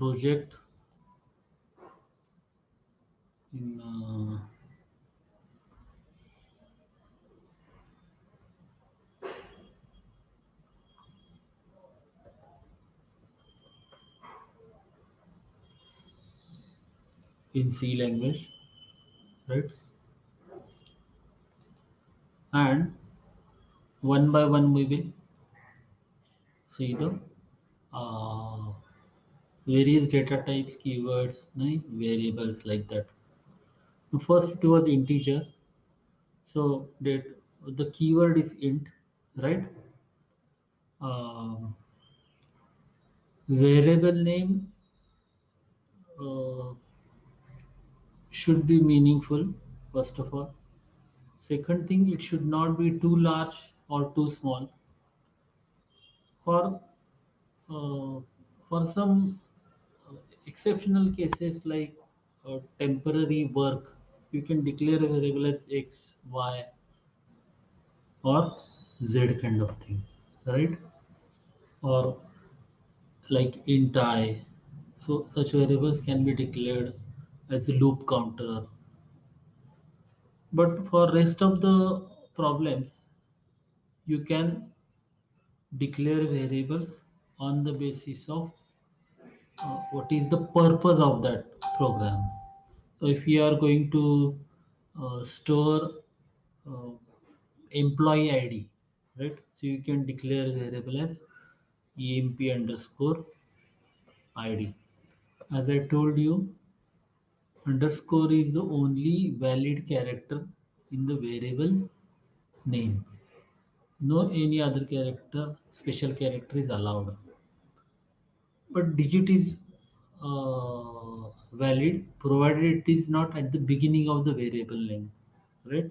project in C language, right? And one by one we will see the uh, various data types, keywords, no, variables like that. The first it was integer, so that the keyword is int, right? Um, Variable name uh, should be meaningful, first of all. Second thing, it should not be too large or too small. For uh, for some exceptional cases like temporary work, you can declare a variable as x, y, or z kind of thing, right? Or like int I. So such variables can be declared as a loop counter. But for rest of the problems, you can declare variables on the basis of what is the purpose of that program. So if you are going to store uh, employee ID, right? So you can declare variable as emp underscore id. As I told you, underscore is the only valid character in the variable name. No any other character, special character is allowed. But digit is valid provided it is not at the beginning of the variable name, right?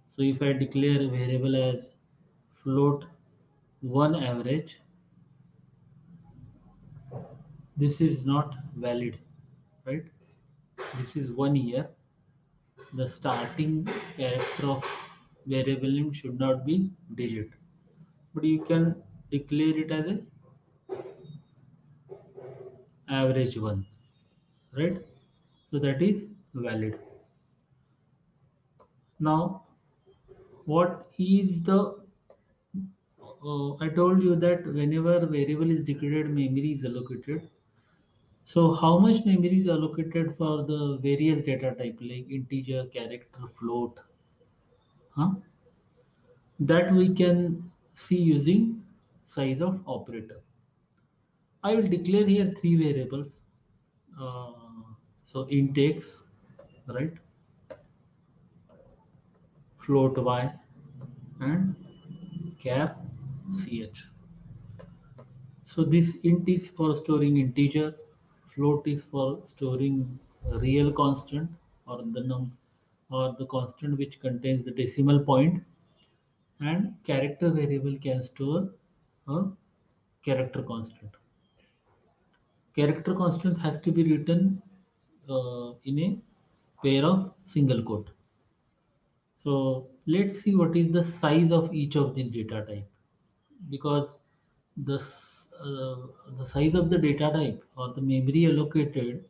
So if I declare a variable as float one average, this is not valid, right? This is 1 year. The starting character of variable name should not be digit, but you can declare it as a average one, right? So that is valid. Now, what is the I told you that whenever variable is declared, memory is allocated. So how much memory is allocated for the various data type like integer, character, float? Huh? That we can see using size of operator. I will declare here three variables. Uh, so int x, right? Float y, and char ch. So this int is for storing integer, float is for storing a real constant or the constant which contains the decimal point, and character variable can store a character constant. Character constant has to be written in a pair of single quote. So let's see what is the size of each of these data type, because the size of the data type or the memory allocated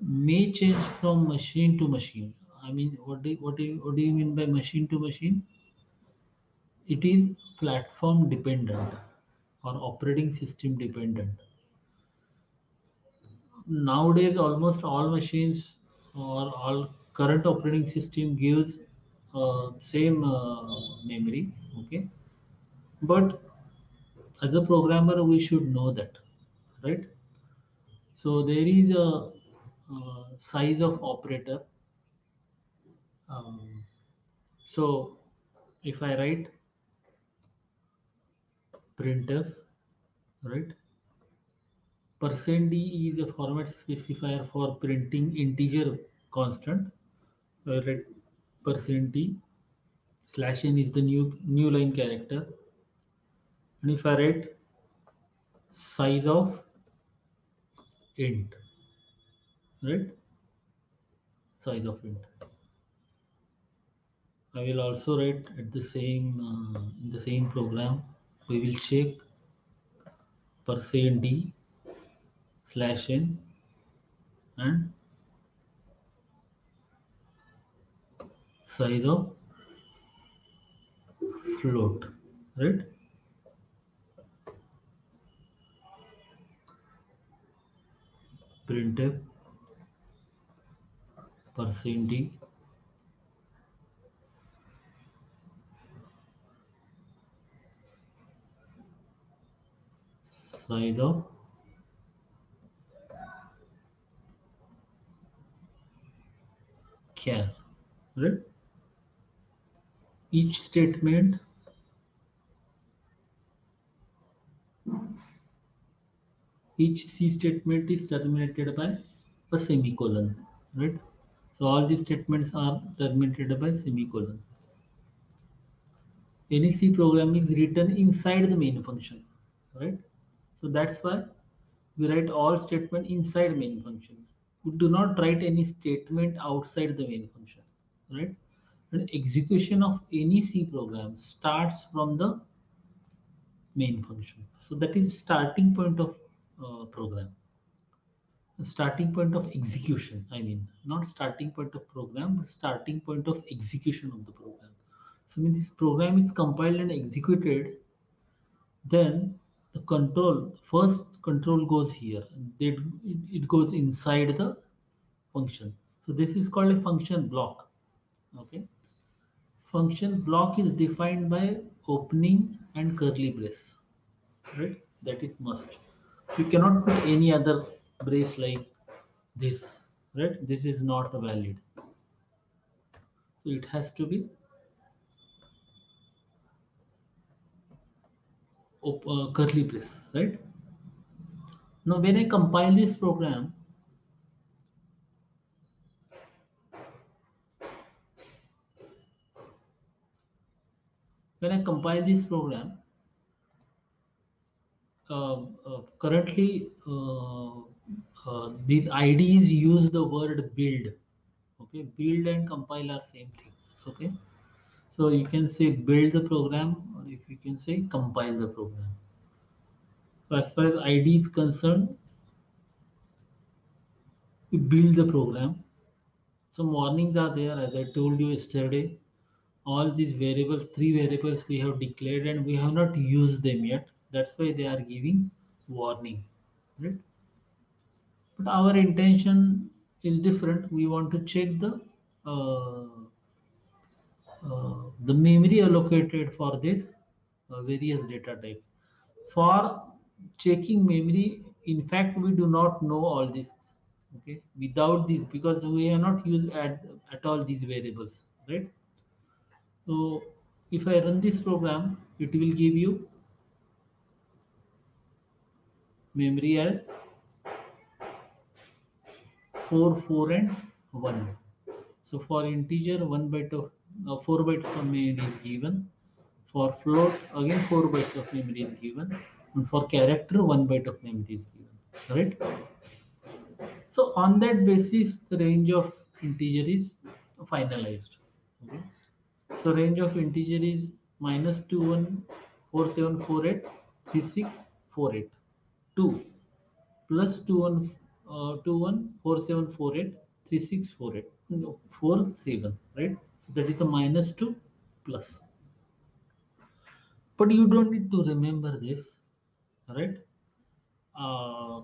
may change from machine to machine. I mean, what do you mean by machine to machine? It is platform dependent or operating system dependent. Nowadays, almost all machines or all current operating system gives same memory. Okay, but as a programmer, we should know that, right? So there is a size of operator. Um, so if I write printf, right? Percent %d is a format specifier for printing integer constant. So I write percent %d slash n is the new line character, and if I write size of int, right? Size of int. I will also write at the same in the same program. We will check percent %d slash n and size of float, right? Printf %d size of char, right? Each statement each C statement is terminated by a semicolon, right? So all these statements are terminated by semicolon. Any C program is written inside the main function, right? So that's why we write all statement inside main function. We do not write any statement outside the main function, right? And execution of any C program starts from the main function. So that is starting point of program. Starting point of execution, I mean, not starting point of program, but starting point of execution of the program. So when this program is compiled and executed, then the control, first control goes here, it goes inside the function. So this is called a function block. Okay, function block is defined by opening and curly brace, right? That is must. You cannot put any other brace like this, right? This is not valid. So it has to be curly brace, right? Now when I compile this program, when I compile this program, currently these IDs use the word build. Okay, build and compile are same things. Okay, so you can say build the program, or if you can say compile the program. So as far as ID is concerned, we build the program. Some warnings are there, as I told you yesterday. All these variables, three variables we have declared and we have not used them yet. That's why they are giving warning, right? But our intention is different. We want to check the memory allocated for this various data types. For checking memory, in fact, we do not know all this. Okay, without this, because we have not used at all these variables, right? So if I run this program, it will give you memory as 4, 4, and 1. So for integer, 1 byte of 4 bytes of memory is given. For float, again 4 bytes of memory is given. And for character, 1 byte of memory is given. Right? So on that basis, the range of integer is finalized. Okay? So range of integer is -2147483648. 2 plus 2147483648. No, 47, right? So that is the -2 plus. But you don't need to remember this, right? Uh,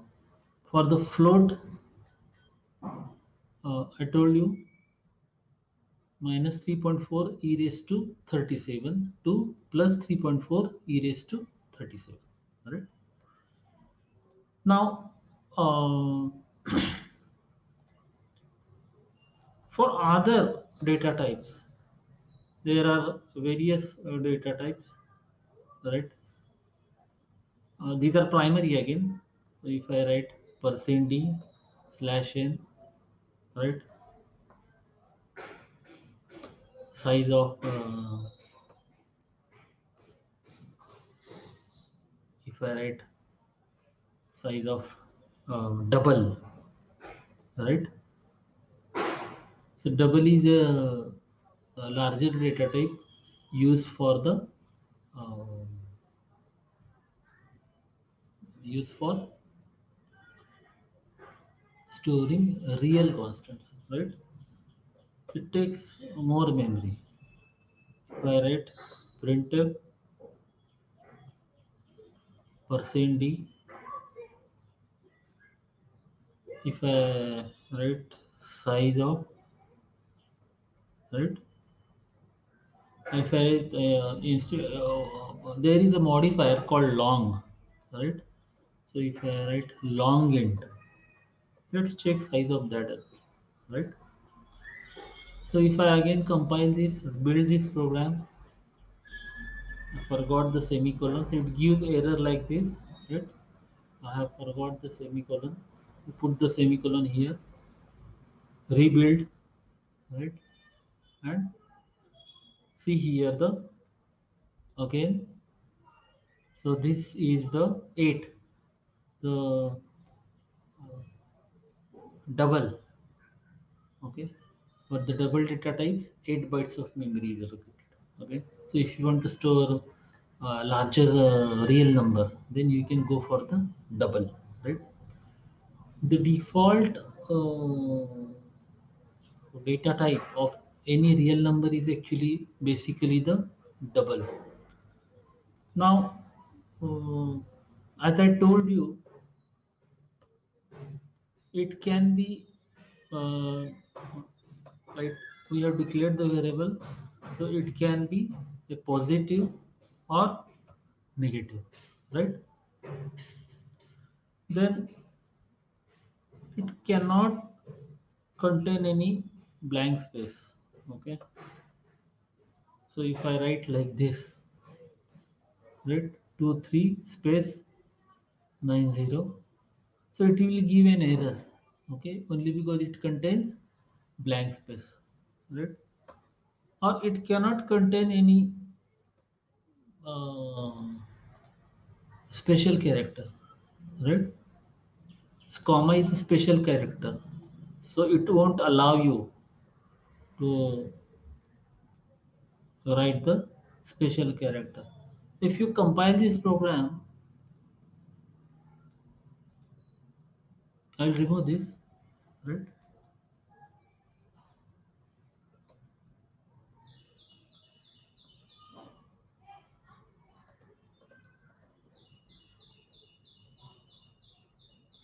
for the float, I told you -3.4 e raised to 37 to +3.4 e raised to 37. Right? Now, for other data types, there are various data types, right? These are primary again. So if I write %d /n, right? Size of if I write size of double, right? So double is a larger data type used for the uh, storing real constants, right? It takes more memory. If I write printf %d, if I write size of, right? If I there is a modifier called long, right? So if I write long int, let's check size of that as well, right? So if I again compile this, build this program, I forgot the semicolon, so it gives error like this, right? I have forgot the semicolon. You put the semicolon here, rebuild, right? And see here the again. So this is the 8, the double, okay? For the double data types, 8 bytes of memory is allocated, okay? So if you want to store larger real number, then you can go for the double, right? The default data type of any real number is actually basically the double. Now, uh, as I told you, it can be right. We have declared the variable, so it can be a positive or negative, right? Then it cannot contain any blank space. Okay, so if I write like this, right, 23 space 90, so it will give an error. Okay, only because it contains blank space, right? Or it cannot contain any uh, special character, right? Comma is a special character, so it won't allow you to write the special character. If you compile this program, I'll remove this, right?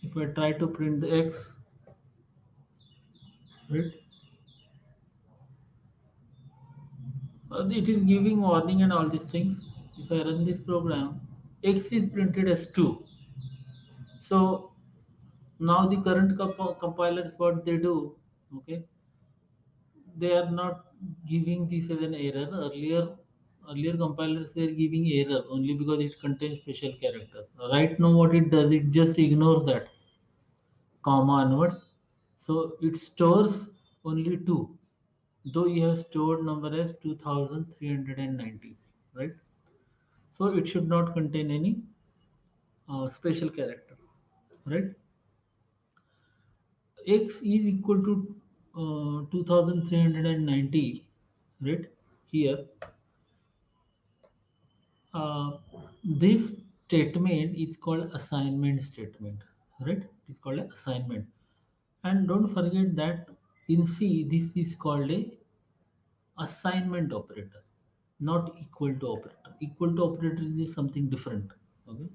If I try to print the x, right, it is giving warning and all these things. If I run this program, x is printed as 2. So now the current compilers, what they do, okay, they are not giving this as an error. Earlier compilers were giving error only because it contains special character. Right now what it does, it just ignores that comma onwards. So it stores only 2, though you have stored number as 2390, right? So it should not contain any special character, right? X is equal to 2390, right? Here, this statement is called assignment statement, right? It is called a assignment. And don't forget that in C, this is called a assignment operator, not equal to operator. Equal to operator is something different, okay?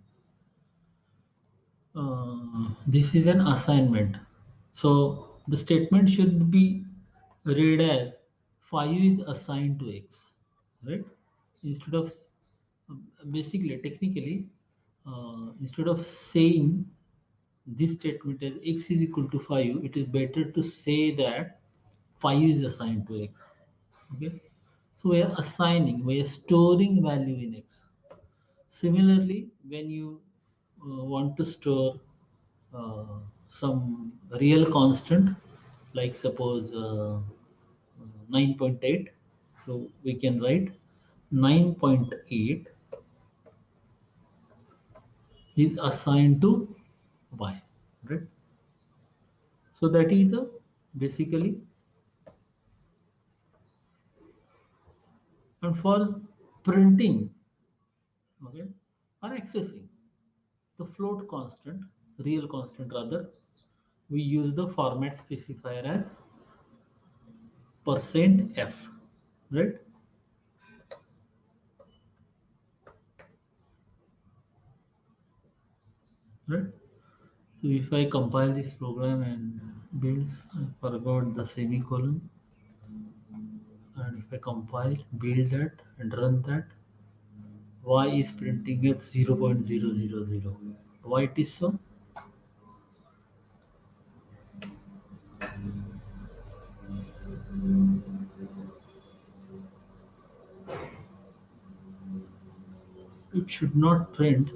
This is an assignment. So the statement should be read as 5 is assigned to x, right? Instead of basically, technically, instead of saying this statement as x is equal to 5, it is better to say that 5 is assigned to x. Okay, so we are assigning, we are storing value in x. Similarly, when you want to store some real constant, like suppose 9.8, so we can write 9.8 is assigned to y, right? So that is a basically, and for printing, okay, or accessing the float constant, real constant rather, we use the format specifier as %f, right? Right. So if I compile this program and builds, I forgot the semicolon, and if I compile, build that and run that, y is printing at 0.000. Why it is so? It should not print.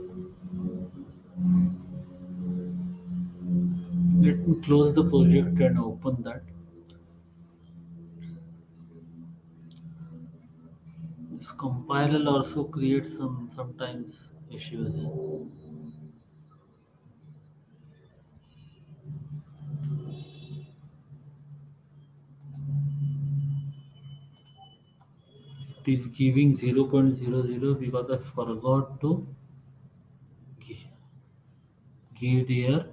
Let me close the project and open that. This compiler also creates sometimes issues. It is giving 0.00 because I forgot to gi- give their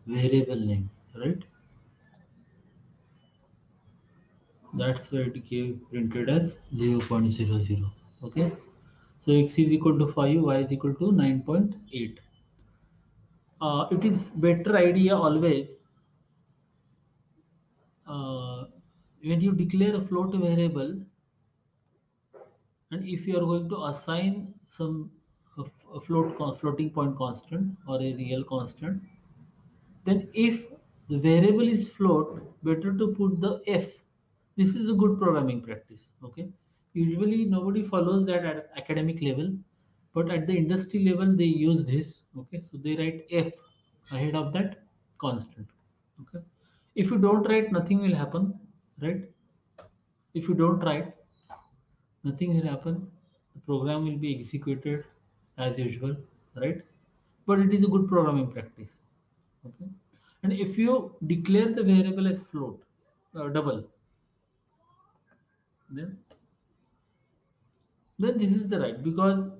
variable name, right? That's why it gave printed as 0.00. Okay. So x is equal to 5, y is equal to 9.8. It is better idea always uh, when you declare a float variable, and if you are going to assign a floating point constant or a real constant, then if the variable is float, better to put the f. This is a good programming practice. Okay, usually nobody follows that at academic level, but at the industry level they use this. Okay, so they write f ahead of that constant. Okay, if you don't write, nothing will happen, right? If you don't write, nothing will happen. The program will be executed as usual, right? But it is a good programming practice. Okay, and if you declare the variable as float, double, then this is the right, because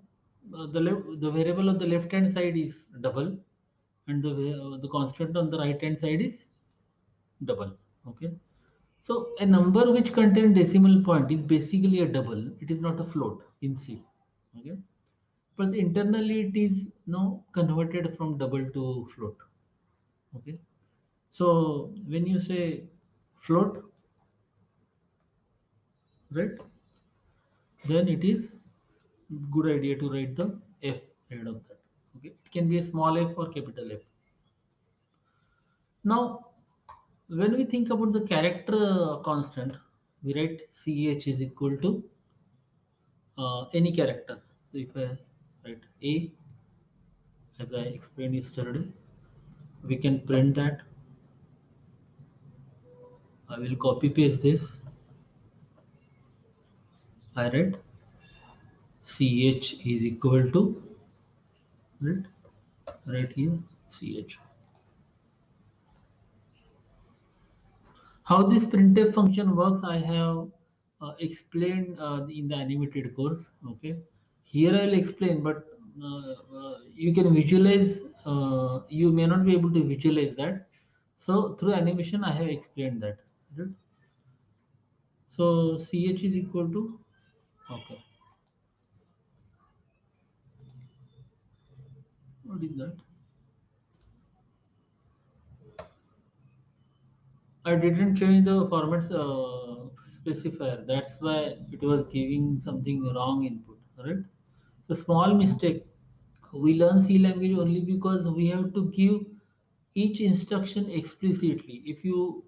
the variable on the left hand side is double, and the constant on the right hand side is double. Okay, so a number which contains decimal point is basically a double. It is not a float in C. Okay, but internally it is converted from double to float. Okay, so when you say float, right, then it is good idea to write the f ahead of that. Okay, it can be a small f or capital F. Now when we think about the character constant, we write ch is equal to any character. So if I write a, as I explained yesterday, we can print that. I will copy paste this. I write ch is equal to, right, right here, ch. How this printf function works, I have explained in the animated course. Okay, here I will explain, but you can visualize. You may not be able to visualize that. So through animation, I have explained that. Right? So ch is equal to, okay. What is that? I didn't change the format specifier. That's why it was giving something wrong input. Right? The small mistake. We learn C language only because we have to give each instruction explicitly. If you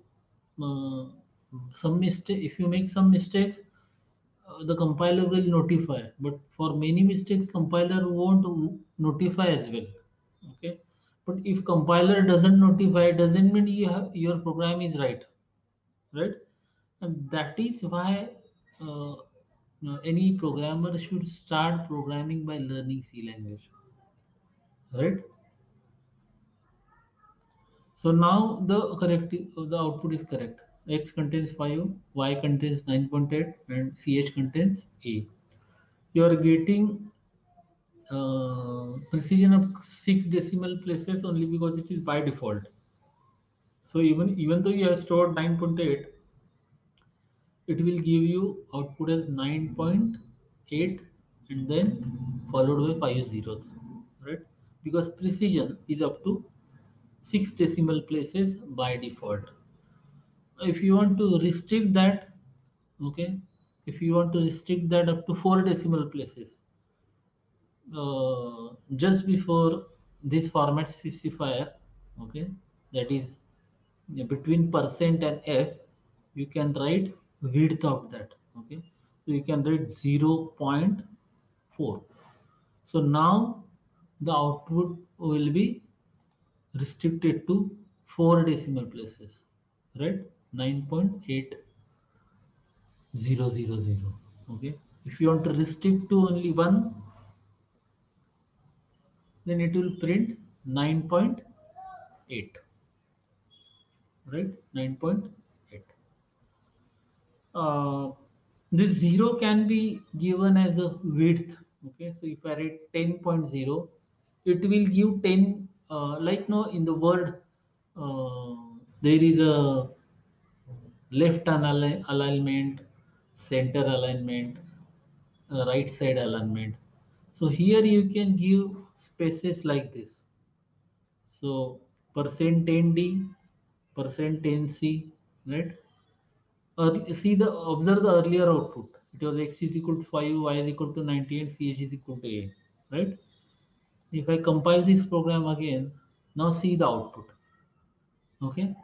if you make some mistakes, the compiler will notify. But for many mistakes, compiler won't notify as well. Okay, but if compiler doesn't notify, doesn't mean your program is right, right? And that is why any programmer should start programming by learning C language, right? So now the output is correct. X contains 5, Y contains 9.8, and CH contains A. You are getting precision of 6 decimal places only because it is by default. So even though you have stored 9.8, it will give you output as 9.8 and then followed by 5 zeros, right? Because precision is up to 6 decimal places by default. If you want to restrict that, okay, if you want to restrict that up to 4 decimal places, just before this format specifier, okay, that is between percent and f, you can write width of that, okay. So you can write 0.4. So now the output will be restricted to 4 decimal places, right? 9.8000. Okay. If you want to restrict to only one, then it will print 9.8, right? 9.8. uh, this 0 can be given as a width, okay. So if I write 10.0, it will give 10, like no, in the word, uh, there is a left alignment, center alignment, right side alignment. So here you can give spaces like this. So percent %10d, percent %10c, right? See the observe the earlier output. It was x is equal to 5, y is equal to 90, and ch is equal to a. Right? If I compile this program again, now see the output. Okay,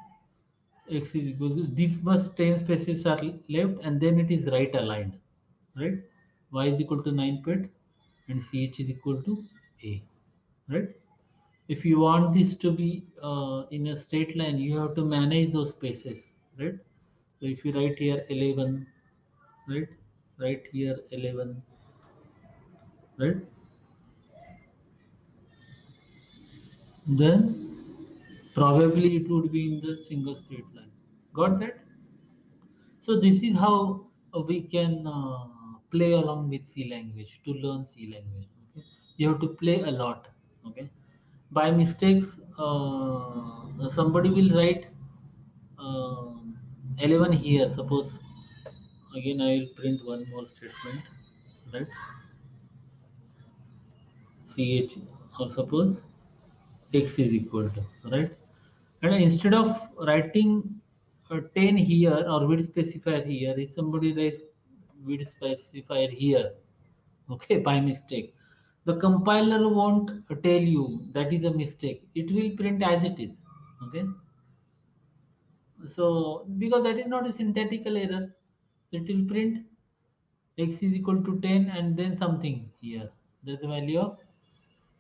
x is equal to this must 10 spaces are left, and then it is right aligned. Right? Y is equal to 9 pet, and ch is equal to a. Right? If you want this to be in a straight line, you have to manage those spaces. Right? So if you write here 11, right, right here 11, right, then probably it would be in the single straight line. Got that? So this is how we can play along with C language to learn C language. Okay, you have to play a lot. Okay, by mistakes, somebody will write 11 here. Suppose again I will print one more statement, right? Ch, or suppose x is equal to, right? And instead of writing 10 here or width specifier here, if somebody writes width specifier here, okay, by mistake, the compiler won't tell you that is a mistake. It will print as it is, okay. So because that is not a syntactical error, it will print x is equal to 10 and then something here. That's the value of.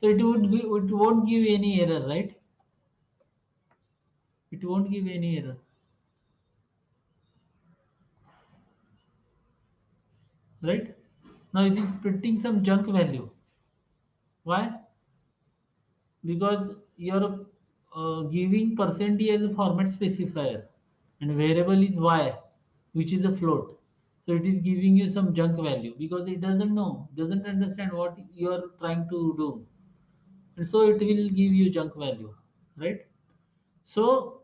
So it won't give any error, right? It won't give any error, right? Now it is printing some junk value. Why? Because you're giving percent as a format specifier and variable is y, which is a float. So it is giving you some junk value because it doesn't know, doesn't understand what you are trying to do. And so it will give you junk value, right? So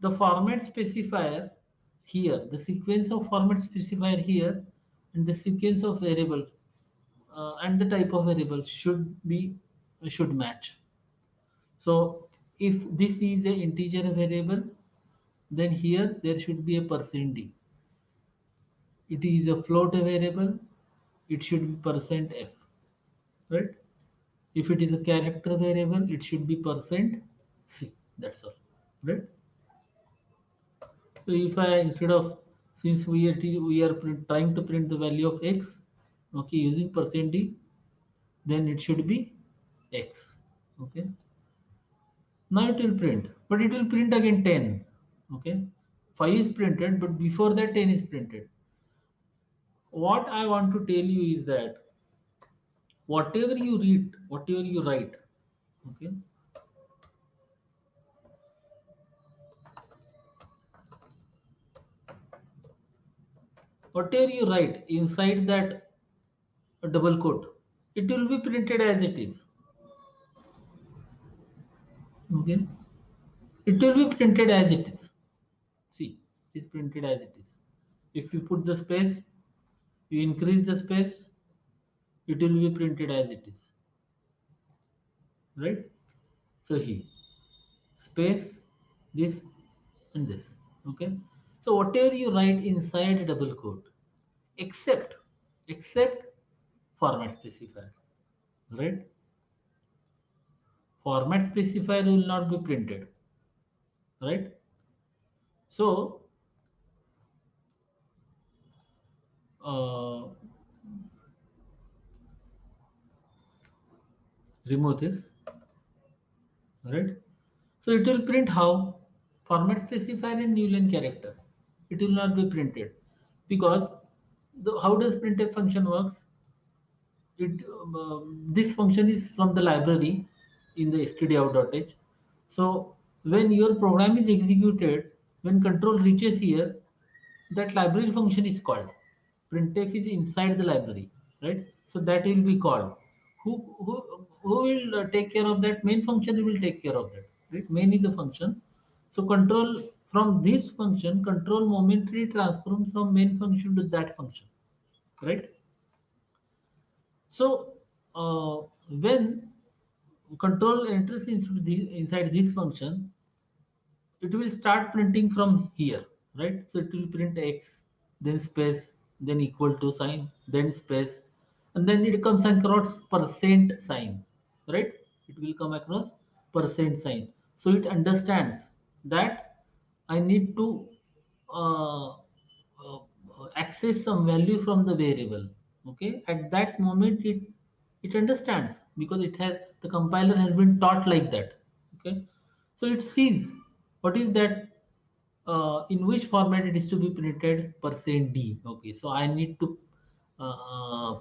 the format specifier here, the sequence of format specifier here, and the sequence of variable and the type of variable should match. So if this is a integer variable, then here there should be a percent %d. It is a float variable, it should be percent %f, right? If it is a character variable, it should be percent %c. That's all, right? So if I instead of, since trying to print the value of x, okay, using percent %d, then it should be x, okay. Now it will print, but it will print again 10. Okay, 5 is printed, but before that 10 is printed. What I want to tell you is that whatever you read, whatever you write, okay, whatever you write inside that double quote, it will be printed as it is. Okay, it will be printed as it is. See, it is printed as it is. If you put the space, you increase the space, it will be printed as it is, right? So here, space, this and this, okay? So whatever you write inside a double quote, except, except format specifier, right? Format specifier will not be printed, right? So, uh, remove this, right? So it will print how? Format specifier in Newline character. It will not be printed because how does printf function works? It this function is from the library in the stdout.h. So when your program is executed, when control reaches here, that library function is called. Printf is inside the library, right? So that will be called. Who will take care of that? Main function will take care of that, right? Main is a function. So control from this function, control momentarily transforms from main function to that function, right? So when control enters inside this function, it will start printing from here, right? So it will print x, then space, then equal to sign, then space, and then it comes across percent sign, right? It will come across percent sign. So it understands that I need to uh, access some value from the variable. Okay, at that moment it understands because it has the compiler has been taught like that. Okay, so it sees what is that, in which format it is to be printed percent d. Okay, so I need to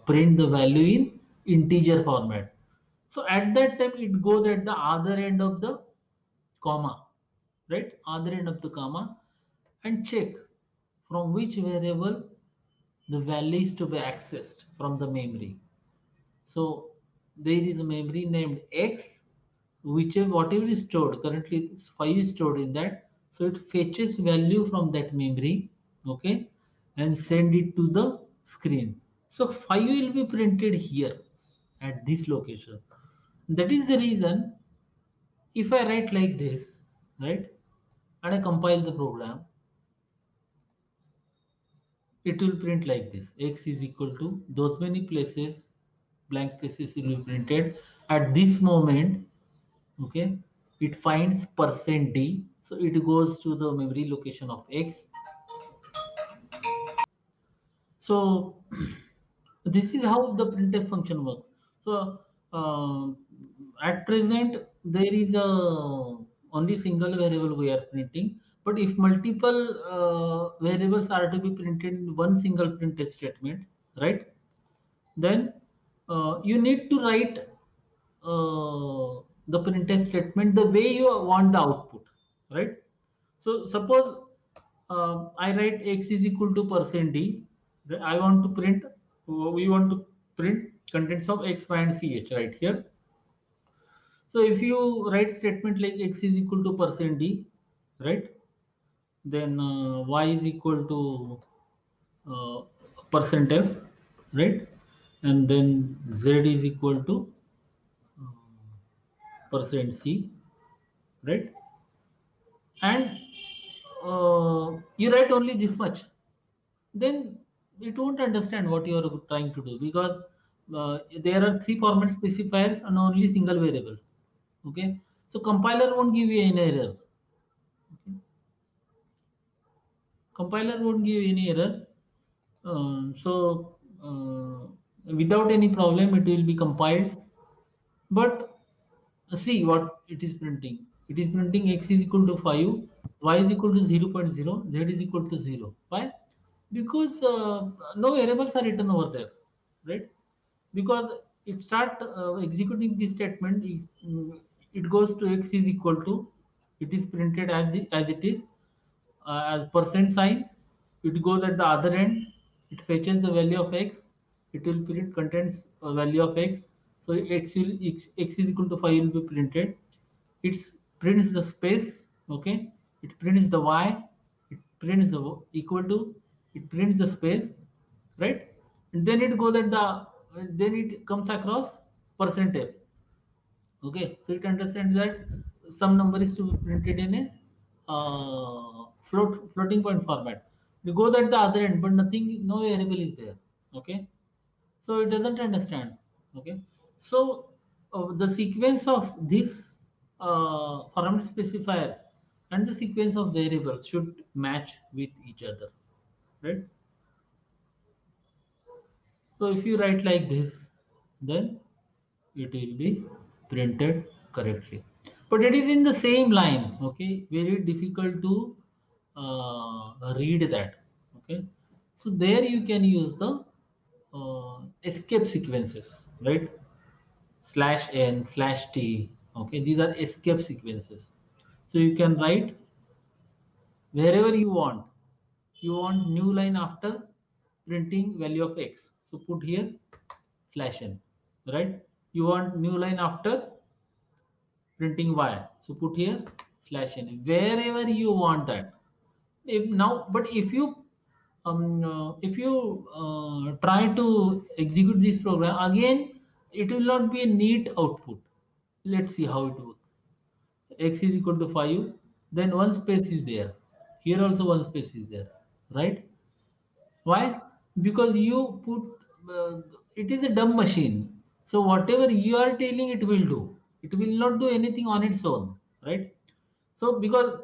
print the value in integer format. So at that time it goes at the other end of the comma, right? Other end of the comma, and check from which variable the value is to be accessed from the memory. So there is a memory named X, whichever whatever is stored. Currently, 5 is stored in that. So it fetches value from that memory, okay, and send it to the screen. So 5 will be printed here at this location. That is the reason if I write like this, right, and I compile the program, it will print like this. X is equal to those many places, blank spaces will be printed at this moment. Okay, it finds percent %d, so it goes to the memory location of X. So this is how the printf function works. So at present there is a only single variable we are printing, but if multiple variables are to be printed in one single printf statement, right, then you need to write the printf statement the way you want the output, right? So suppose I write x is equal to percent d. I want to print. We want to print contents of x, y, and ch right here. So if you write statement like x is equal to percent d, right? Then y is equal to uh, percent f, right? And then z is equal to percent c, right? And you write only this much, then it won't understand what you are trying to do because there are three format specifiers and only single variable. Okay, so compiler won't give you any error. Okay? Compiler won't give you any error. Without any problem, it will be compiled. But see what it is printing. It is printing x is equal to 5, y is equal to 0, 0.0, z is equal to 0. Why? Because no variables are written over there, right? Because it start executing this statement, it goes to x is equal to, it is printed as it is, as percent sign. It goes at the other end, it fetches the value of x, it will print contains value of x. So x is equal to 5 will be printed. It prints the space, Okay, it prints the y, it prints the equal to, it prints the space, right? And then it goes at the, then it comes across percentage. Okay, so it understands that some number is to be printed in a floating point format. It goes at the other end, but nothing, no variable is there. Okay, so it doesn't understand. Okay, so the sequence of this format specifiers and the sequence of variables should match with each other, right? So if you write like this, then it will be printed correctly. But it is in the same line, okay? Very difficult to read that, okay? So there you can use the escape sequences, right? Slash n, slash t, okay? These are escape sequences. So you can write wherever you want. You want new line after printing value of x. So put here slash n, right? You want new line after printing y. So put here slash n wherever you want that. If now, but if you try to execute this program again, it will not be a neat output. Let's see how it works. X is equal to 5, then one space is there. Here also one space is there, right? Why? Because you put it is a dumb machine. So whatever you are telling, it will do. It will not do anything on its own, right? So because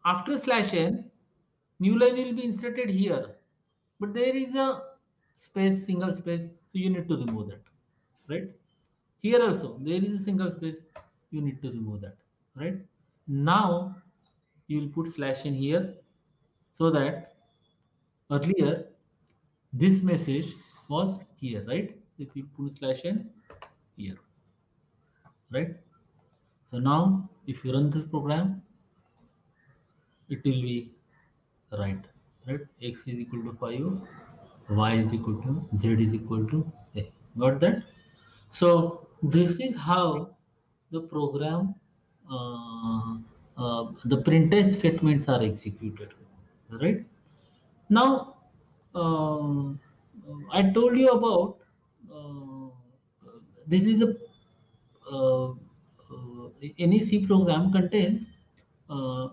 after slash n, new line will be inserted here, but there is a space, single space, so you need to remove that, right? Here also there is a single space, you need to remove that, right? Now you will put slash n here so that earlier this message was here, right? If you put slash n here, right? So now if you run this program, it will be right? X is equal to 5, y is equal to, z is equal to a. Got that? So this is how the program, the printf statements are executed, right? Now, I told you about uh, this is a any C program contains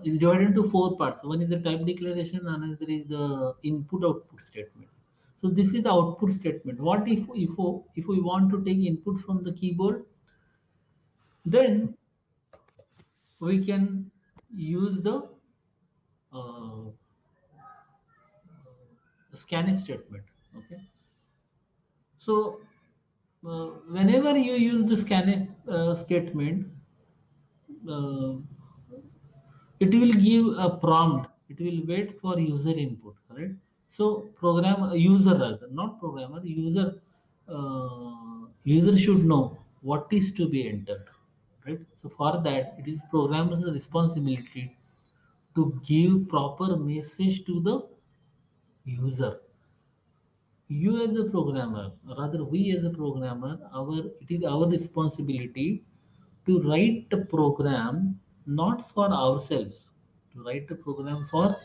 is divided into four parts. One is the type declaration, another is the input output statement. So this is the output statement. What if we want to take input from the keyboard, then we can use the uh, scanf statement. Okay, so whenever you use the scanf statement, uh, it will give a prompt. It will wait for user input, right? So program user, rather not programmer, user should know what is to be entered, right? So for that, it is programmer's responsibility to give proper message to the user. You as a programmer, rather we as a programmer, our it is our responsibility to write the program not for ourselves, to write the program for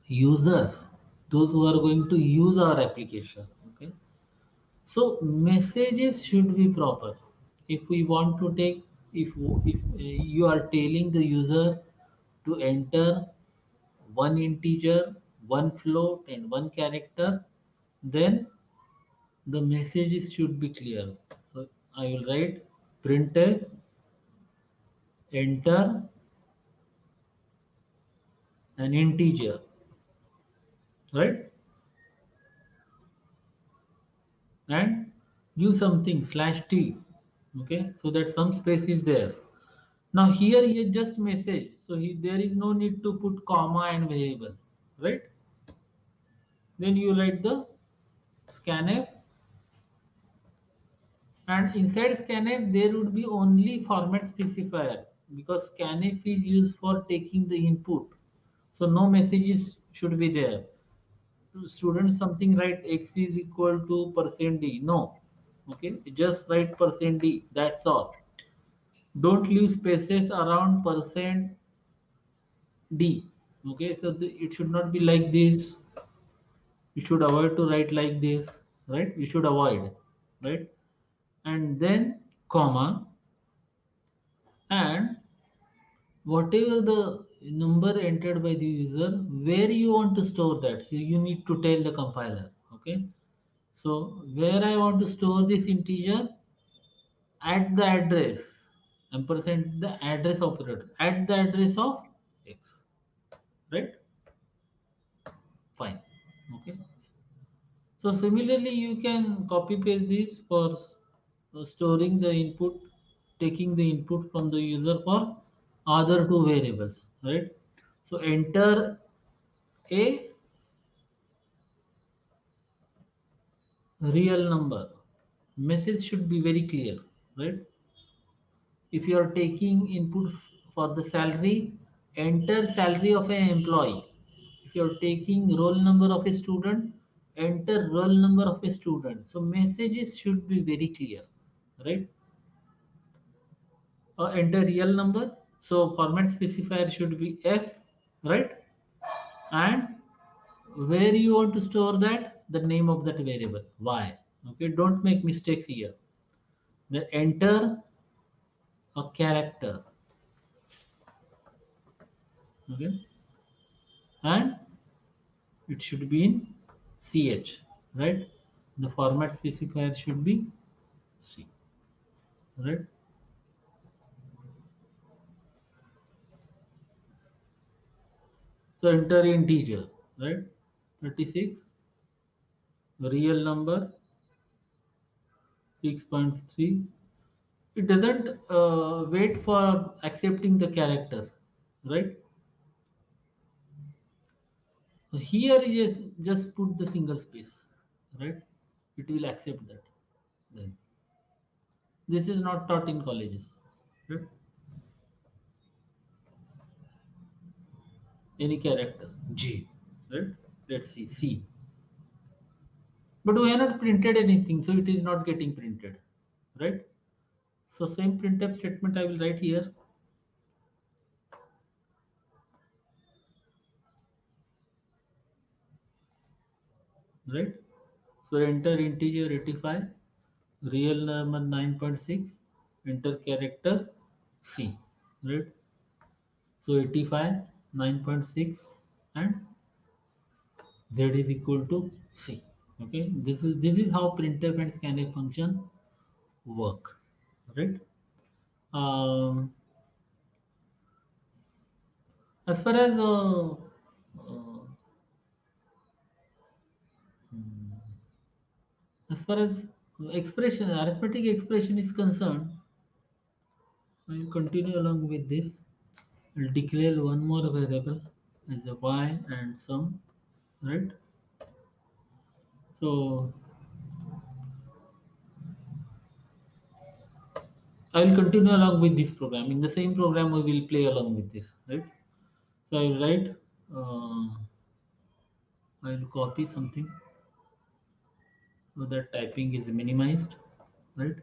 users, those who are going to use our application. Okay, so messages should be proper. If we want to take, if you are telling the user to enter one integer, one float, and one character, then the messages should be clear. So I will write printed enter an integer, right? And give something slash t, okay, so that some space is there. Now here he just message, so there is no need to put comma and variable, right? Then you write the scanf, and inside scanf there would be only format specifier, because scanf is used for taking the input, so no messages should be there. Student something write x is equal to percent d, no, okay, just write percent d, that's all. Don't leave spaces around percent D. Okay, so it should not be like this. You should avoid to write like this, right? You should avoid, right? And then comma, and whatever the number entered by the user, where you want to store that, you need to tell the compiler. Okay, so where I want to store this integer, at the address ampersand, the address operator at the address of x, right? Fine. Okay, so similarly you can copy paste this for storing the input, taking the input from the user for other two variables, right? So enter a real number. Message should be very clear, right? If you are taking input for the salary, enter salary of an employee. If you are taking roll number of a student, enter roll number of a student. So messages should be very clear, right? Enter real number. So format specifier should be F, right? And where you want to store that, the name of that variable Y. Okay, don't make mistakes here. Then enter a character. Okay, and it should be in ch, right? The format specifier should be C, right? So enter integer, right? 36, real number 6.3. It doesn't wait for accepting the character, right? So here you just put the single space, right? It will accept that. Then this is not taught in colleges, right? Any character G, right? Let's see C, but we have not printed anything, so it is not getting printed, right? So same printf statement I will write here, right? So enter integer 85, real number 9.6, enter character C, right? So 85, 9.6, and z is equal to C. Okay, this is how printf and scanf function work, right? Um, as far as uh, as far as expression, arithmetic expression is concerned, I will continue along with this. I'll declare one more variable as a y and sum, right? So I will continue along with this program. In the same program, we will play along with this, right? So I will write, I will copy something so that typing is minimized, right?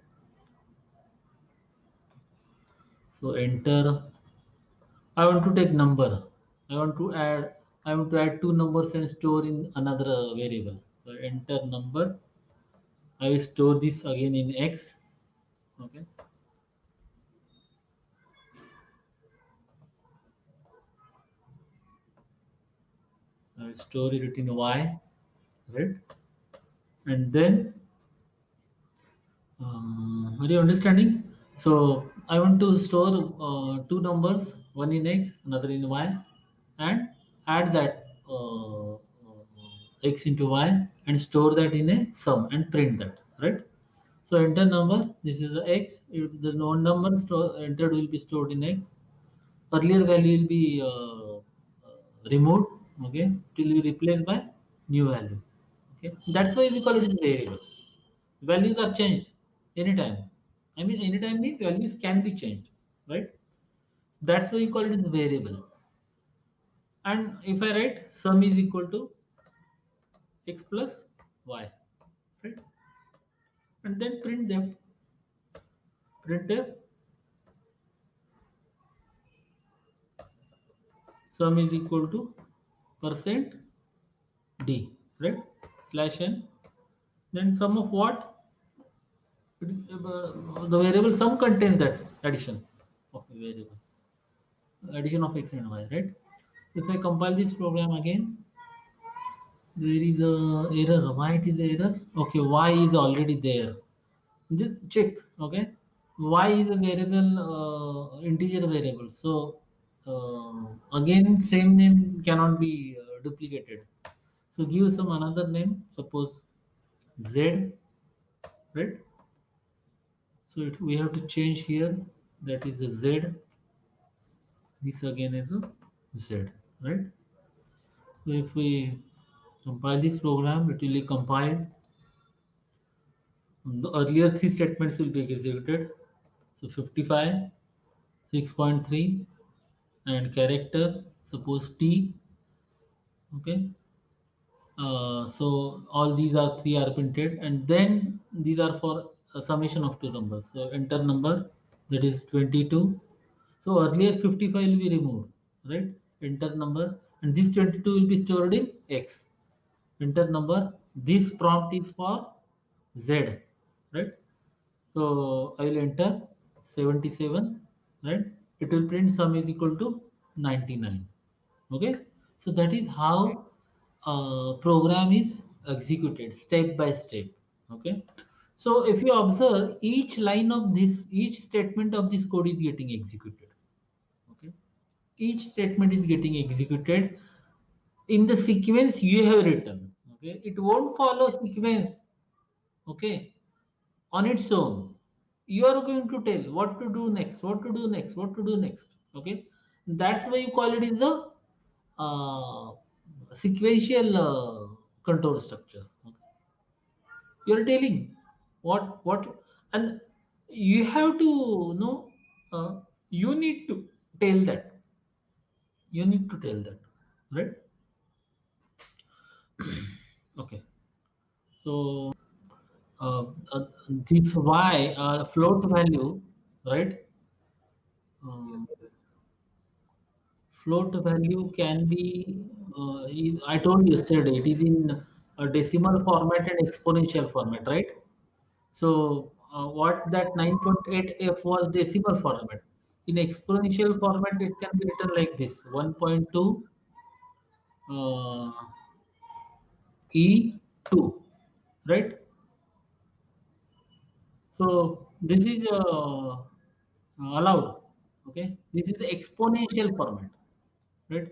So enter. I want to take number. I want to add. I want to add two numbers and store in another variable. So enter number. I will store this again in X. Okay. I will store it in Y, right? And then, are you understanding? So I want to store two numbers, one in X, another in Y, and add that X into Y and store that in a sum and print that, right? So enter number. This is the X. If the known number entered will be stored in X. Earlier value will be removed. Okay, it will be replaced by new value. Okay, that's why we call it as variable. Values are changed anytime. I mean, anytime means values can be changed, right? That's why we call it as variable. And if I write sum is equal to x plus y, right? And then printf. sum is equal to percent d, right? Slash n, then sum of what? The variable sum contains that addition of a variable, addition of x and y, right? If I compile this program again, there is a error. Why it is a error? Okay, y is already there. Just check. Okay, y is a variable, integer variable. So again, same name cannot be duplicated. So give some another name. Suppose z, right? So we have to change here. That is a z. This again is a z, right? So if we compile this program, it will be compiled. The earlier three statements will be executed. So 55, 6.3, and character, suppose T. Okay. So all these are three are printed, and then these are for a summation of two numbers. So enter number, that is 22. So earlier 55 will be removed, right? Enter number, and this 22 will be stored in X. Enter number. This prompt is for Z, right? So I will enter 77, right? It will print sum is equal to 99. Okay, so that is how program is executed step by step. Okay, so if you observe, each line of this, each statement of this code is getting executed. Okay, each statement is getting executed in the sequence you have written. Okay, it won't follow sequence. Okay, on its own, you are going to tell what to do next, what to do next, what to do next. Okay, that's why you call it is a uh, sequential control structure. Okay, you are telling what, and you have to know, you need to tell that, you need to tell that, right? Okay, so this y, float value, right? Yes, um, yes. Float value can be, I told you yesterday, it is in a decimal format and exponential format, right? So what that 9.8f was decimal format. In exponential format, it can be written like this: 1.2 uh, e2, right? So this is allowed. Okay, this is the exponential format, right?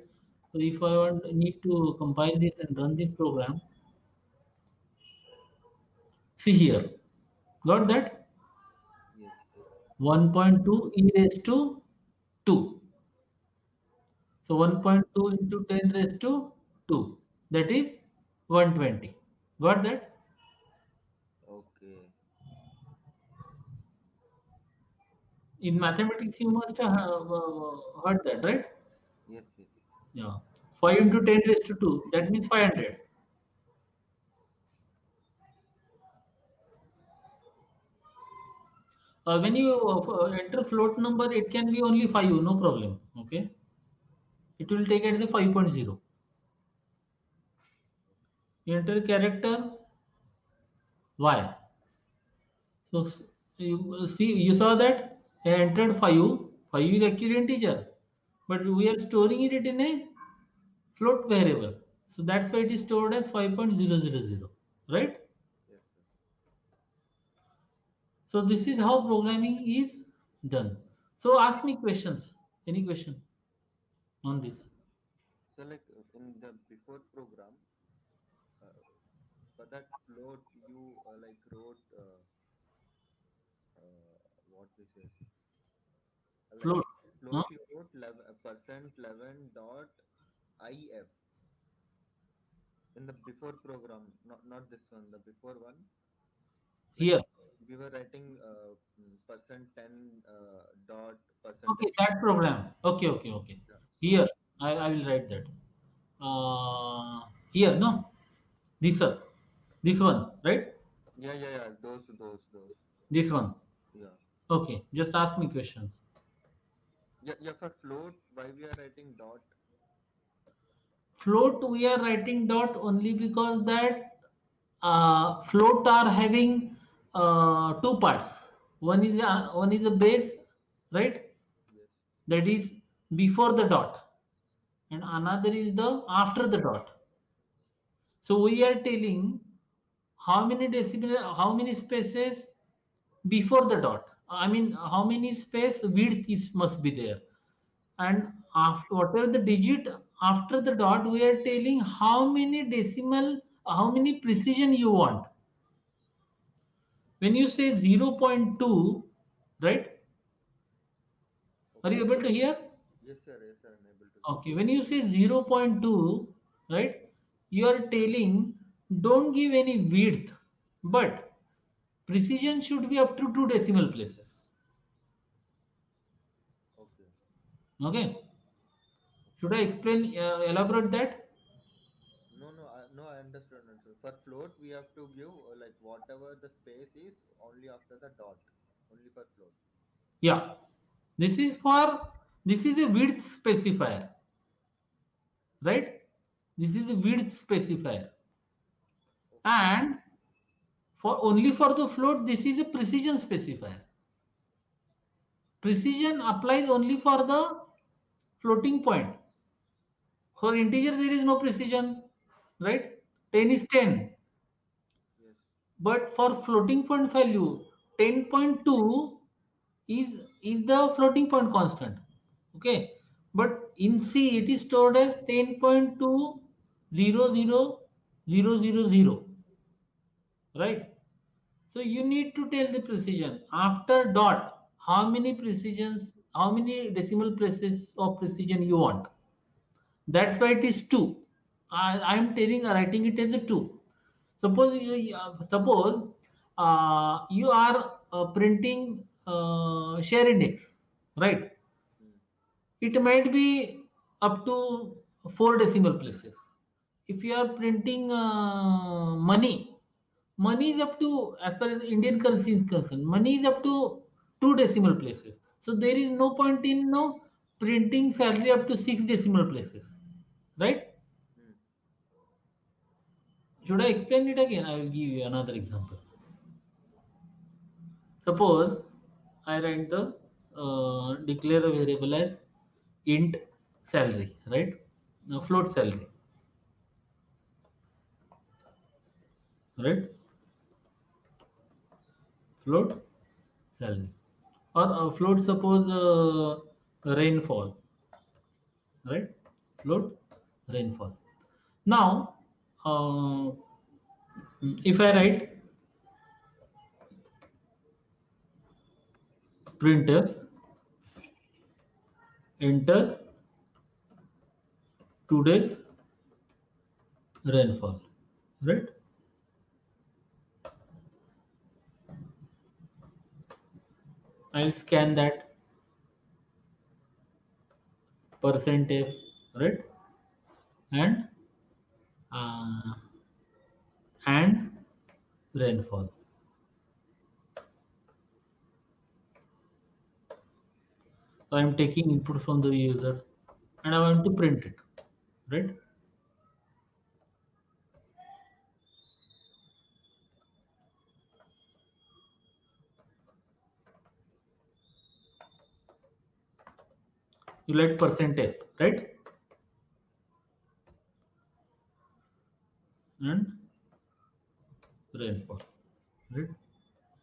So if I want need to compile this and run this program, see here, got that? Yes. 1.2 e raised to 2. So 1.2 into 10 raised to 2. That is 120. Got that? Okay. In mathematics, you must have heard that, right? Yes, yes. Yeah. 5 into 10 raised to 2. That means 500. When you enter float number, it can be only 5, no problem. Okay. It will take as a 5.0. You enter character y. So you see, you saw that I entered 5. 5 is actually integer, but we are storing it in a float variable. So that's why it is stored as 5.000, right? Yes, sir. So this is how programming is done. So ask me questions. Any question on this? So, like in the before program, uh, for that float, you like wrote what we say, like Float. Huh? float, you wrote 11, percent 11 dot if in the before program, not this one, the before one. Like Here. we were writing percent 10 dot Okay, percentage. that program. Okay, okay, okay. Yeah. So Here, I will write that. Here, no? This one. This one, right? yeah, yeah, yeah. Those. This one. Yeah. Okay, just ask me questions. Yeah, yeah. For float, why we are writing dot? Float we are writing dot only because that float are having two parts. One is a base, right? Yes. That is before the dot, and another is the after the dot. So we are telling how many decimal, how many spaces before the dot. I mean, how many space width is must be there, and after whatever the digit after the dot, we are telling how many decimal, how many precision you want. When you say 0.2, right? Are you Okay. able to hear? Yes, sir. Yes, sir. I'm able to hear. Okay, when you say 0.2, right, you are telling don't give any width, but precision should be up to two decimal places. Okay. Okay, should Okay. I explain, elaborate that? No, no, no. I understand. Understand. For float, we have to give like whatever the space is only after the dot. Only for float. Yeah, this is for, this is a width specifier, right? This is a width specifier, Okay. and for only for the float, this is a precision specifier. Precision applies only for the floating point. For integer, there is no precision, right? 10 is 10. Yes. But for floating point value, 10.2 is the floating point constant. Okay. But in C, it is stored as 10.200000, right? So you need to tell the precision after dot how many precisions, how many decimal places of precision you want. That's why it is 2. I am telling, writing it as a 2. Suppose you are printing share index, right? Hmm. It might be up to 4 decimal places. If you are printing money, money is up to, as far as Indian currency is concerned, money is up to 2 decimal places. So there is no point in no printing salary up to 6 decimal places, right? Hmm. Should I explain it again? I will give you another example. Suppose I write the declare a variable as int salary, right? Now float salary, right? Float salary, or float suppose rainfall, right? Float rainfall. Now, if I write printf enter today's rainfall, right? I'll scan that percent f, right? And uh, and rainfall. So I'm taking input from the user and I want to print it, right? You let percent f, right? And rainfall, right?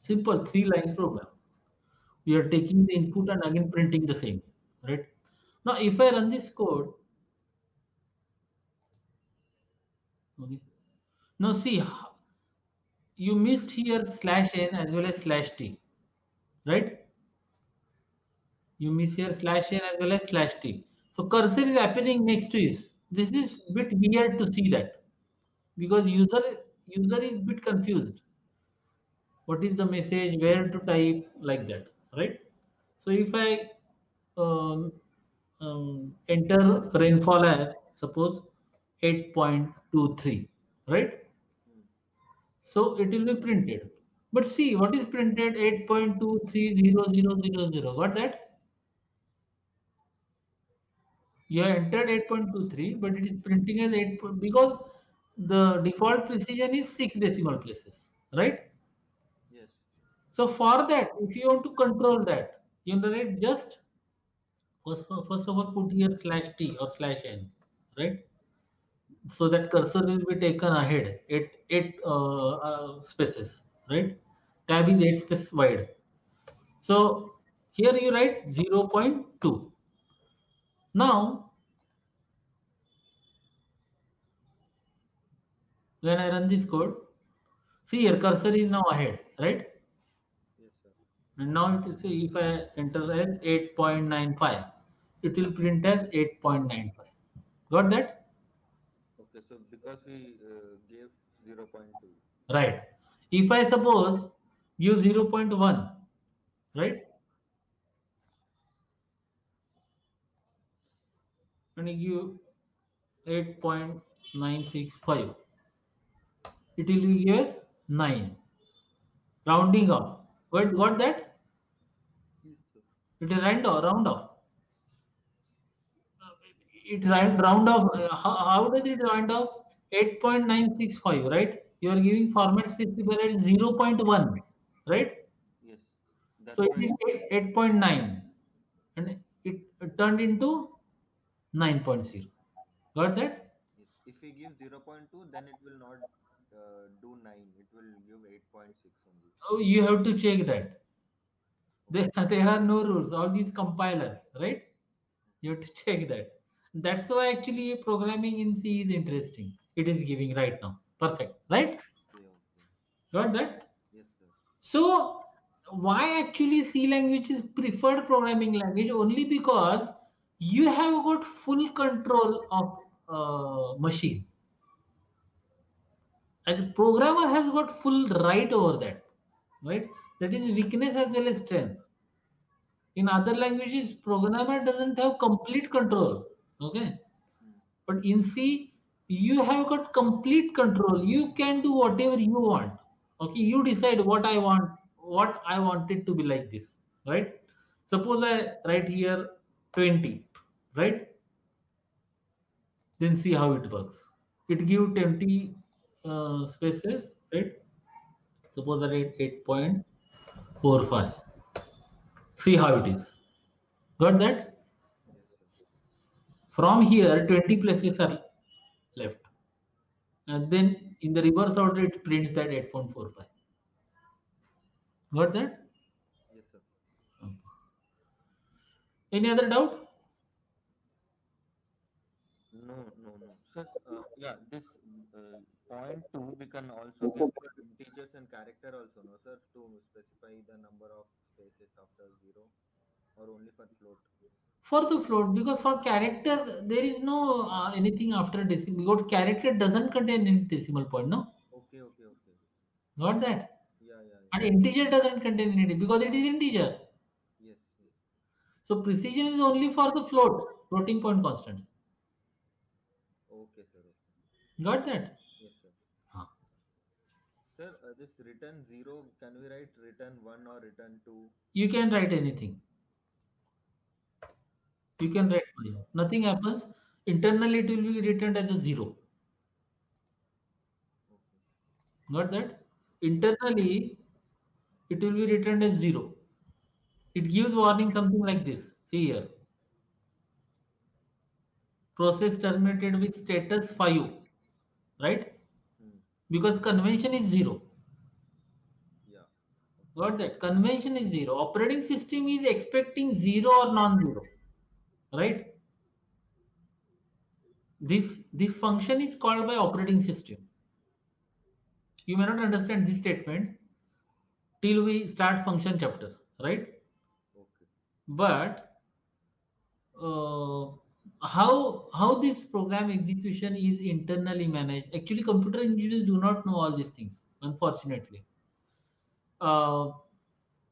Simple 3 lines program. We are taking the input and again printing the same, right? Now, if I run this code, okay. Now see, you missed here slash n as well as slash t, right? You miss here slash n as well as slash t. So cursor is appearing next to it. This is bit weird to see that because user is bit confused. What is the message, where to type, like that, right? So if I um, enter rainfall as suppose 8.23, right? Hmm. So it will be printed. But see what is printed, 8.2300000. Got that? You have entered 8.23, but it is printing as 8 because the default precision is 6 decimal places, right? Yes. So for that, if you want to control that, you write just first of all put here slash t or slash n, right? So that cursor will be taken ahead eight spaces, right? Tab is 8 space wide. So here you write 0.2. Now when I run this code, see here cursor is now ahead, right? Yes, sir. And now it is if I enter as 8.95, it will print as 8.95. Got that? Okay, so because we gave 0.2. Right. If I suppose use 0.1, right? And you give 8.965, it will give us 9. Rounding off. What got that? Yes, sir. It is round off. It round off. How does it round off? 8.965, right? You are giving format specifier at 0.1, right? Yes. So That's it why. is 8.9 and it turned into 9.0. Got that? Yes. If we give 0.2, then it will not do 9. It will give 8.6 only. So you have to check that. There, Okay. there are no rules. All these compilers, right? You have to check that. That's why actually programming in C is interesting. It is giving right now. Perfect. Right? Okay. Okay. Got that? Yes, sir. So why actually C language is preferred programming language? Only because you have got full control of machine. As a programmer has got full right over that. Right? That is weakness as well as strength. In other languages, programmer doesn't have complete control. Okay. Hmm. But in C, you have got complete control. You can do whatever you want. Okay, you decide what I want it to be like this, right? Suppose I write here 20, right? Then see how it works. It give 20 spaces, right? Suppose I write 8.45. See how it is. Got that? Yes, sir. From here, 20 places are left. And then in the reverse order, it prints that 8.45. Got that? Yes, sir. Okay. Any other doubt? No, no, no. So, yeah, this point two, we can also give for integers and character also, no, sir, to specify the number of spaces after zero, or only for float. For the float, because for character there is no anything after decimal. Because character doesn't contain any decimal point, no? Okay, okay, okay. Got that? Yeah, yeah, And yeah. integer doesn't contain any because it is integer. Yes, yes. So precision is only for the floating point constants. Okay, sir. Okay. Got that? Yes, sir. Huh. Sir, this return zero, can we write return one or return two? You can write anything. You can write zero. Nothing happens. Internally, it will be returned as a zero. Okay. Got that? Internally, it will be returned as zero. It gives warning something like this. See here. Process terminated with status 5, right? Hmm. Because convention is 0. Yeah. Okay. Got that? Convention is 0. Operating system is expecting 0 or non-zero, right? This function is called by operating system. You may not understand this statement till we start function chapter, right? Okay. But uh, how this program execution is internally managed? Actually, computer engineers do not know all these things, unfortunately. uh,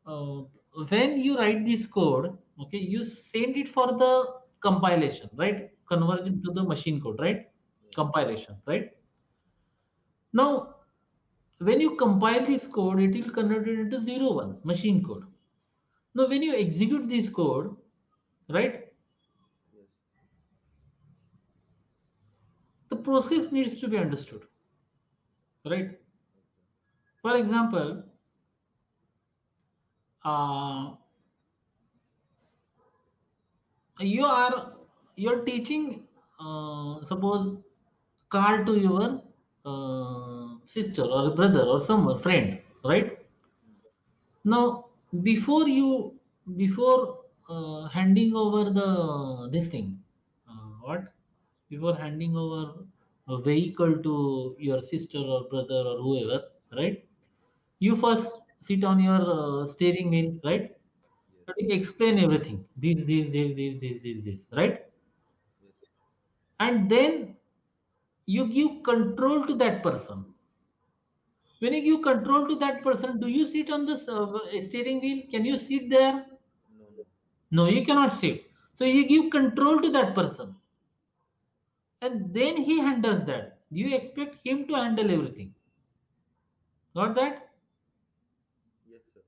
uh, when you write this code, okay, you send it for the compilation, right? Conversion to the machine code, right? Yes. Compilation, right? Now, when you compile this code, it will convert it into 0 1 machine code. Now, when you execute this code, right? Yes. process needs to be understood, right? Okay. For example, uh, you are you're teaching, suppose, car to your sister or a brother or someone friend, right? Hmm. Now, before you, before handing over the this thing, what? Before handing over a vehicle to your sister or brother or whoever, right? You first sit on your steering wheel, right? Yes. And you explain everything. This, right? Yes. And then you give control to that person. When you give control to that person, do you sit on the steering wheel? Can you sit there? No, no. No, you cannot sit. So you give control to that person, and then he handles that. You expect him to handle everything. Got that? Yes, sir.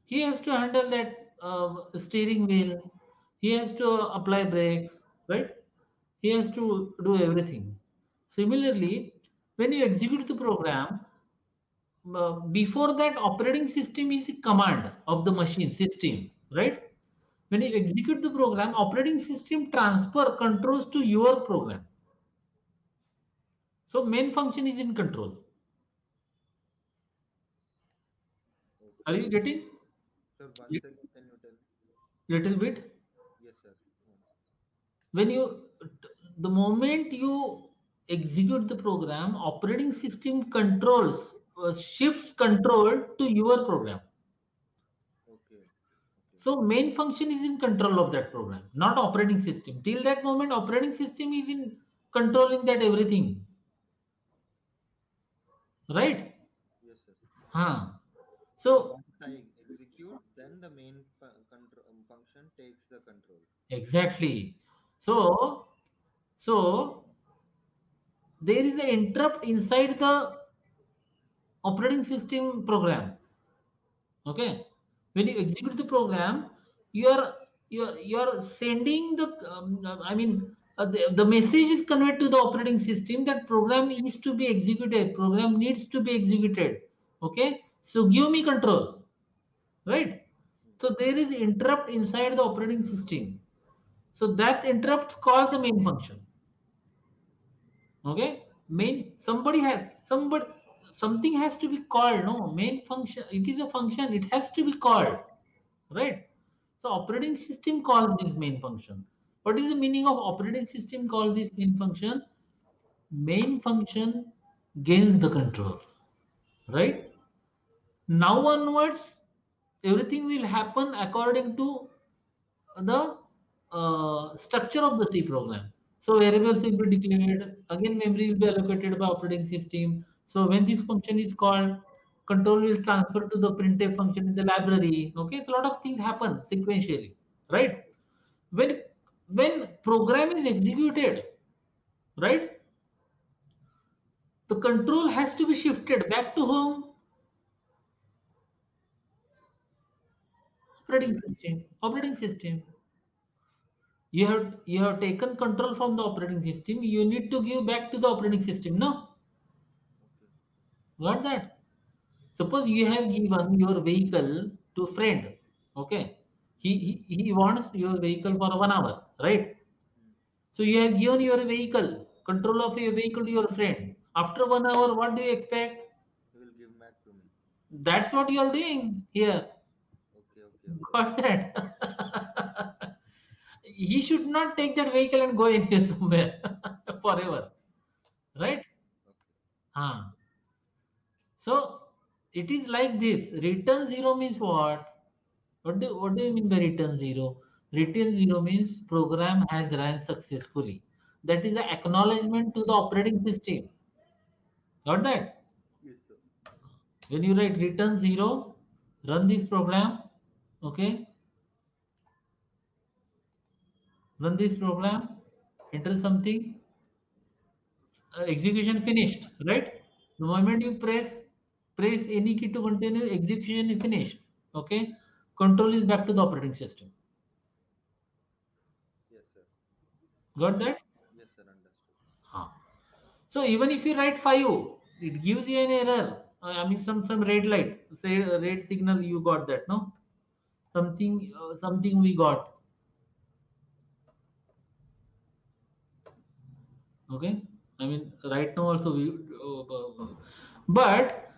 He has to handle that steering wheel. He has to apply brakes, right? He has to do everything. Similarly, when you execute the program, before that operating system is a command of the machine system, right? When you execute the program, operating system transfer controls to your program. So main function is in control. Are Okay. you getting? Sir, once again, can you tell? Little bit. Yes, sir. Once. When you, the moment you execute the program, operating system controls, shifts control to your program. Okay. Okay. So main function is in control of that program, not operating system. Till that moment, operating system is in controlling that everything, right? Yes, sir. Huh. So So once I execute, then the main control function takes the control. exactly. So so there is an interrupt inside the operating system program. Okay, when you execute the program, you are sending the the message is conveyed to the operating system that program is to be executed, program needs to be executed. Okay, so give me control, right? Hmm. So there is interrupt inside the operating system, so that interrupt called the main function. Okay, main, something has to be called. No, main function, it is a function, it has to be called, right? So operating system calls this main function. What is the meaning of operating system calls this main function? Main function gains the control, right? Now onwards, everything will happen according to the structure of the C program. So variables will be declared. Again, memory will be allocated by operating system. So when this function is called, control will transfer to the printf function in the library. Okay, so a lot of things happen sequentially, right? When when program is executed, right, the control has to be shifted back to whom? Operating Operating. system. Operating system. You have taken control from the operating system. You need to give back to the operating system. No, Okay. got that? Suppose you have given your vehicle to a friend. Okay, he wants your vehicle for 1 hour, right? Hmm. So you have given your vehicle, control of your vehicle to your friend. After 1 hour, what do you expect? He will give back to me. That's what you are doing here. Okay. Okay. Okay. Got that? He should not take that vehicle and go in here somewhere forever, right? Okay. Huh. So it is like this. Return zero means what? What do you mean by return zero? Return zero means program has run successfully. That is an acknowledgement to the operating system. Got that? Yes, sir. When you write return zero, run this program. Okay, run this program. Enter something. Execution finished. Right? The moment you press any key to continue, execution is finished. Okay, control is back to the operating system. Yes, sir. Got that? Yes, sir. Understood. Huh. So even if you write 5, it gives you an error. I mean, some red light, say red signal. You got that, no? Something we got. Okay. I mean, right now also but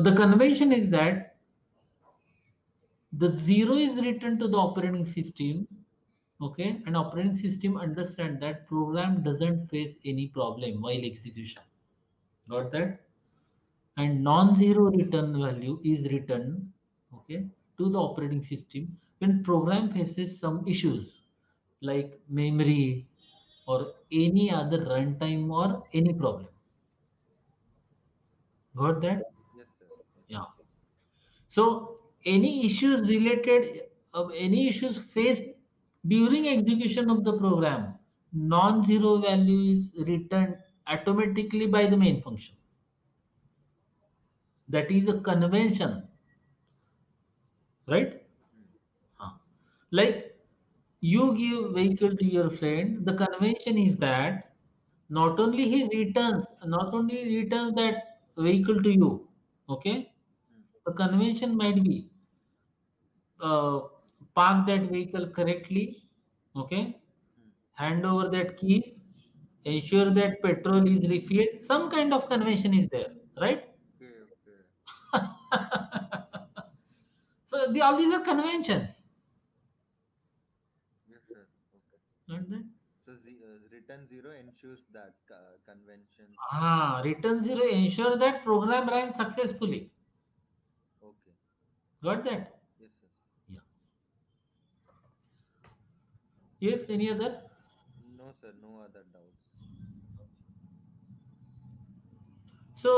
the convention is that the zero is written to the operating system. Okay, and operating system understand that program doesn't face any problem while execution. Got that? And non-zero return value is written, okay, to the operating system when program faces some issues like memory or any other runtime or any problem. Got that? Yes, sir. Yes. Yeah. So any issues related of any issues faced during execution of the program, non-zero value is returned automatically by the main function. That is a convention, right? Hmm. Huh. Like you give vehicle to your friend, the convention is that not only returns that vehicle to you, okay? Hmm. The convention might be uh, park that vehicle correctly, okay? Hmm. Hand over that keys, ensure that petrol is refilled. Some kind of convention is there, right? Okay. Okay. So all these are conventions, Yes, sir. Okay. not that? So return zero ensures that conventions. Return zero ensure that program runs successfully. Okay. Got that? Yes, sir. Yeah. Yes, any other? No, sir. No other doubts. So